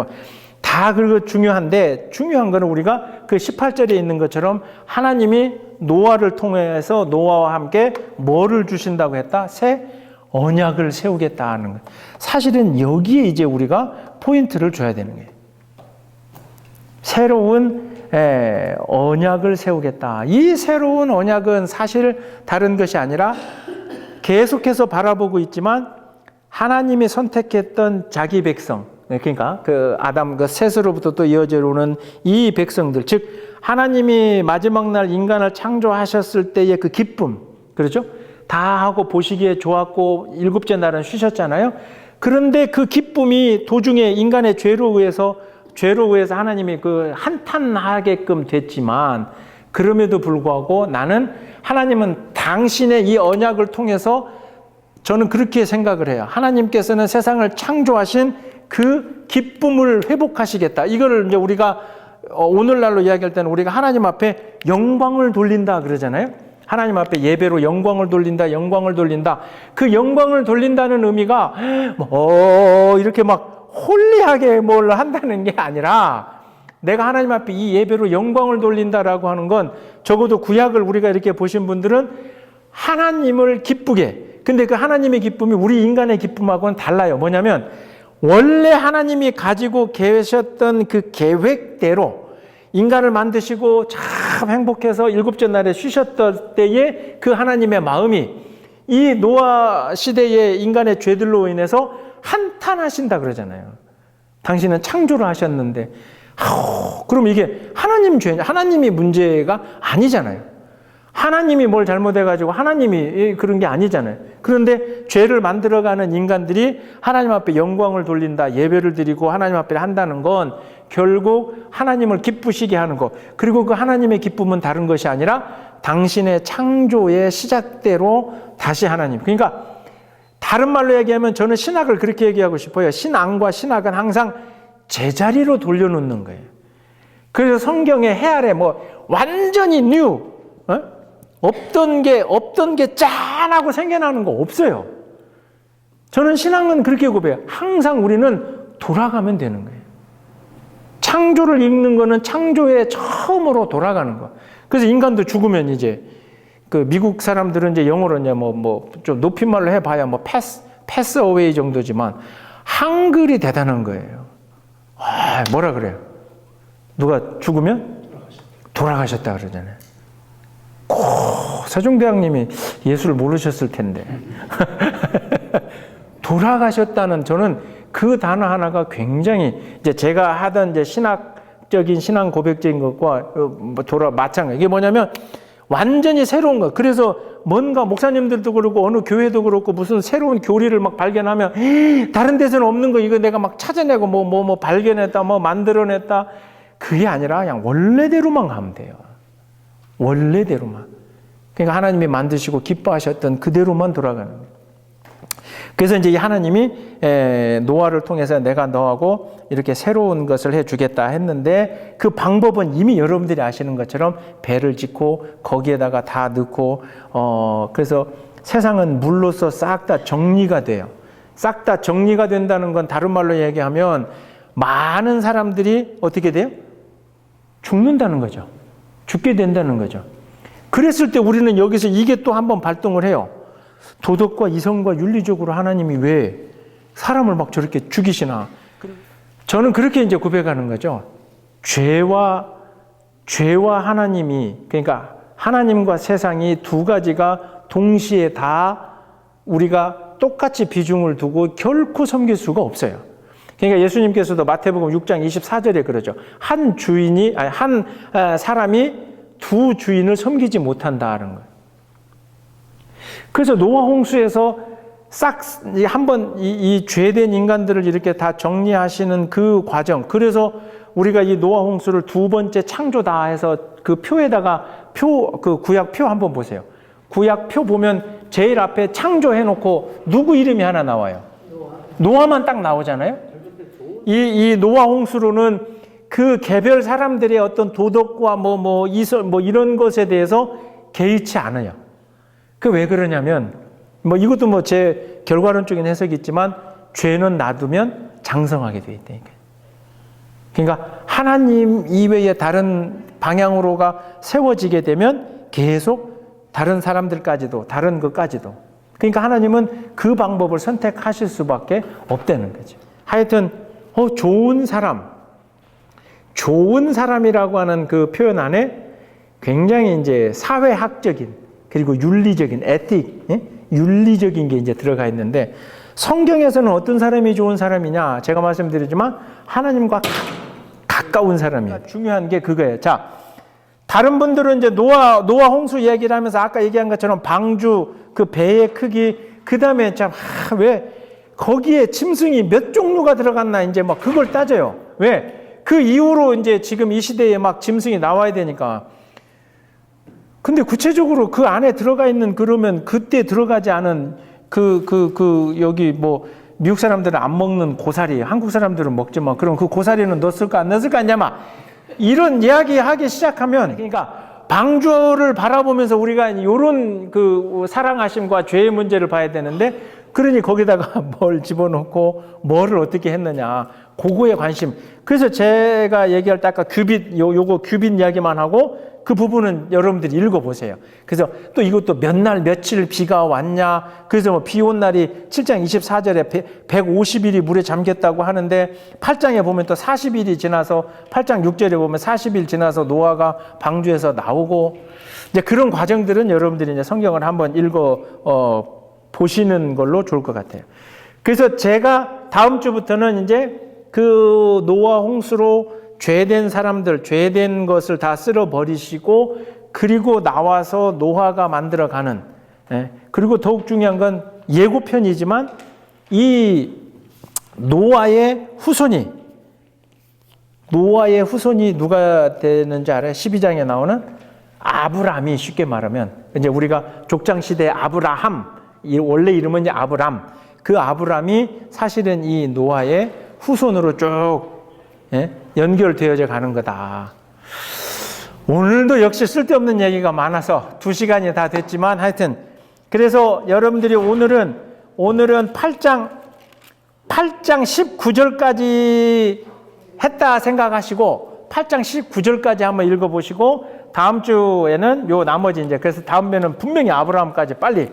다 그거 중요한데 중요한 거는 우리가 그 18절에 있는 것처럼 하나님이 노아를 통해서 노아와 함께 뭐를 주신다고 했다? 새 언약을 세우겠다 하는 거예요. 사실은 여기에 이제 우리가 포인트를 줘야 되는 거예요. 새로운 언약을 세우겠다. 이 새로운 언약은 사실 다른 것이 아니라 계속해서 바라보고 있지만 하나님이 선택했던 자기 백성, 그러니까 그 아담 그 셋으로부터 또 이어져 오는 이 백성들, 즉 하나님이 마지막 날 인간을 창조하셨을 때의 그 기쁨, 그렇죠? 다 하고 보시기에 좋았고 일곱째 날은 쉬셨잖아요. 그런데 그 기쁨이 도중에 인간의 죄로 의해서 하나님이 그 한탄하게끔 됐지만, 그럼에도 불구하고 나는 하나님은 당신의 이 언약을 통해서, 저는 그렇게 생각을 해요. 하나님께서는 세상을 창조하신 그 기쁨을 회복하시겠다. 이거를 이제 우리가 오늘날로 이야기할 때는 우리가 하나님 앞에 영광을 돌린다 그러잖아요. 하나님 앞에 예배로 영광을 돌린다, 영광을 돌린다. 그 영광을 돌린다는 의미가 이렇게 막 홀리하게 뭘 한다는 게 아니라, 내가 하나님 앞에 이 예배로 영광을 돌린다라고 하는 건, 적어도 구약을 우리가 이렇게 보신 분들은 하나님을 기쁘게, 근데 그 하나님의 기쁨이 우리 인간의 기쁨하고는 달라요. 뭐냐면 원래 하나님이 가지고 계셨던 그 계획대로 인간을 만드시고 참 행복해서 일곱째 날에 쉬셨던 때에 그 하나님의 마음이 이 노아 시대의 인간의 죄들로 인해서 한탄하신다 그러잖아요. 당신은 창조를 하셨는데, 그럼 이게 하나님 죄냐? 하나님이 문제가 아니잖아요. 하나님이 뭘 잘못해가지고 하나님이 그런 게 아니잖아요. 그런데 죄를 만들어가는 인간들이 하나님 앞에 영광을 돌린다, 예배를 드리고 하나님 앞에 한다는 건 결국 하나님을 기쁘시게 하는 것. 그리고 그 하나님의 기쁨은 다른 것이 아니라 당신의 창조의 시작대로 다시 하나님. 그러니까 다른 말로 얘기하면 저는 신학을 그렇게 얘기하고 싶어요. 신앙과 신학은 항상 제자리로 돌려놓는 거예요. 그래서 성경에 해 아래 완전히 뉴, 없던 게 짠하고 생겨나는 거 없어요. 저는 신앙은 그렇게 고백해요. 항상 우리는 돌아가면 되는 거예요. 창조를 읽는 거는 창조의 처음으로 돌아가는 거. 그래서 인간도 죽으면 이제 그 미국 사람들은 이제 영어로 이제 좀 높임말로 해봐야 패스 어웨이 정도지만 한글이 대단한 거예요. 뭐라 그래요? 누가 죽으면 돌아가셨다 그러잖아요. 세종대왕님이 예수를 모르셨을 텐데 돌아가셨다는, 저는 그 단어 하나가 굉장히, 이제 제가 하던 이제 신학적인 신앙 고백적인 것과 마찬가지. 이게 뭐냐면 완전히 새로운 거. 그래서 뭔가 목사님들도 그렇고 어느 교회도 그렇고 무슨 새로운 교리를 막 발견하면 다른 데서는 없는 거 이거 내가 막 찾아내고 발견했다, 만들어냈다. 그게 아니라 그냥 원래대로만 가면 돼요. 원래대로만. 그러니까 하나님이 만드시고 기뻐하셨던 그대로만 돌아가는 거예요. 그래서 이제 하나님이 노아를 통해서 내가 너하고 이렇게 새로운 것을 해주겠다 했는데, 그 방법은 이미 여러분들이 아시는 것처럼 배를 짓고 거기에다가 다 넣고, 그래서 세상은 물로써 싹 다 정리가 돼요. 싹 다 정리가 된다는 건 다른 말로 얘기하면 많은 사람들이 어떻게 돼요? 죽는다는 거죠. 죽게 된다는 거죠. 그랬을 때 우리는 여기서 이게 또 한번 발동을 해요. 도덕과 이성과 윤리적으로 하나님이 왜 사람을 막 저렇게 죽이시나. 저는 그렇게 이제 고백하는 거죠. 죄와 하나님이, 그러니까 하나님과 세상이 두 가지가 동시에 다 우리가 똑같이 비중을 두고 결코 섬길 수가 없어요. 그러니까 예수님께서도 마태복음 6장 24절에 그러죠. 한 사람이 두 주인을 섬기지 못한다는 거예요. 그래서 노아 홍수에서 싹 한번 이 죄된 인간들을 이렇게 다 정리하시는 그 과정. 그래서 우리가 이 노아 홍수를 두 번째 창조다 해서 그 표에다가 그 구약 표 한번 보세요. 구약 표 보면 제일 앞에 창조해놓고 누구 이름이 하나 나와요. 노아만 딱 나오잖아요. 이 노아 홍수로는 그 개별 사람들의 어떤 도덕과 이런 것에 대해서 개의치 않아요. 그 왜 그러냐면, 이것도 제 결과론적인 해석이 있지만, 죄는 놔두면 장성하게 되어 있다니까요. 그러니까 하나님 이외의 다른 방향으로가 세워지게 되면 계속 다른 사람들까지도, 다른 것까지도. 그러니까 하나님은 그 방법을 선택하실 수밖에 없다는 거죠. 하여튼, 좋은 사람이라고 하는 그 표현 안에 굉장히 이제 사회학적인, 그리고 윤리적인, 에틱, 윤리적인 게 이제 들어가 있는데 성경에서는 어떤 사람이 좋은 사람이냐? 제가 말씀드리지만 하나님과 가까운 사람이에요. 중요한 게 그거예요. 자, 다른 분들은 이제 노아 홍수 이야기를 하면서 아까 얘기한 것처럼 방주 그 배의 크기 그다음에 참 왜 거기에 짐승이 몇 종류가 들어갔나 이제 막 그걸 따져요. 왜? 그 이후로 이제 지금 이 시대에 막 짐승이 나와야 되니까. 근데 구체적으로 그 안에 들어가 있는 그러면 그때 들어가지 않은 여기 뭐 미국 사람들은 안 먹는 고사리, 한국 사람들은 먹지만 그럼 그 고사리는 넣었을까 안 넣었을까 이제 막 이런 이야기 하기 시작하면 그러니까 방주를 바라보면서 우리가 이런 그 사랑하심과 죄의 문제를 봐야 되는데 그러니 거기다가 뭘 집어넣고 뭐를 어떻게 했느냐 그거에 관심. 그래서 제가 얘기할 때 아까 규빗 요거 규빗 이야기만 하고 그 부분은 여러분들이 읽어보세요. 그래서 또 이것도 몇 날 며칠 비가 왔냐. 그래서 뭐 비 온 날이 7장 24절에 150일이 물에 잠겼다고 하는데 8장에 보면 또 40일이 지나서 8장 6절에 보면 40일 지나서 노아가 방주에서 나오고 이제 그런 과정들은 여러분들이 이제 성경을 한번 보시는 걸로 좋을 것 같아요. 그래서 제가 다음 주부터는 이제 그 노아 홍수로 죄된 사람들, 죄된 것을 다 쓸어버리시고 그리고 나와서 노아가 만들어가는 그리고 더욱 중요한 건 예고편이지만 이 노아의 후손이 누가 되는지 알아요? 12장에 나오는 아브람이 쉽게 말하면 이제 우리가 족장시대의 아브라함 원래 이름은 이제 아브람 그 아브람이 사실은 이 노아의 후손으로 쭉 연결되어져 가는 거다. 오늘도 역시 쓸데없는 얘기가 많아서 2시간이 다 됐지만 하여튼 그래서 여러분들이 오늘은 8장 19절까지 했다 생각하시고 8장 19절까지 한번 읽어보시고 다음 주에는 요 나머지 이제 그래서 다음에는 분명히 아브라함까지 빨리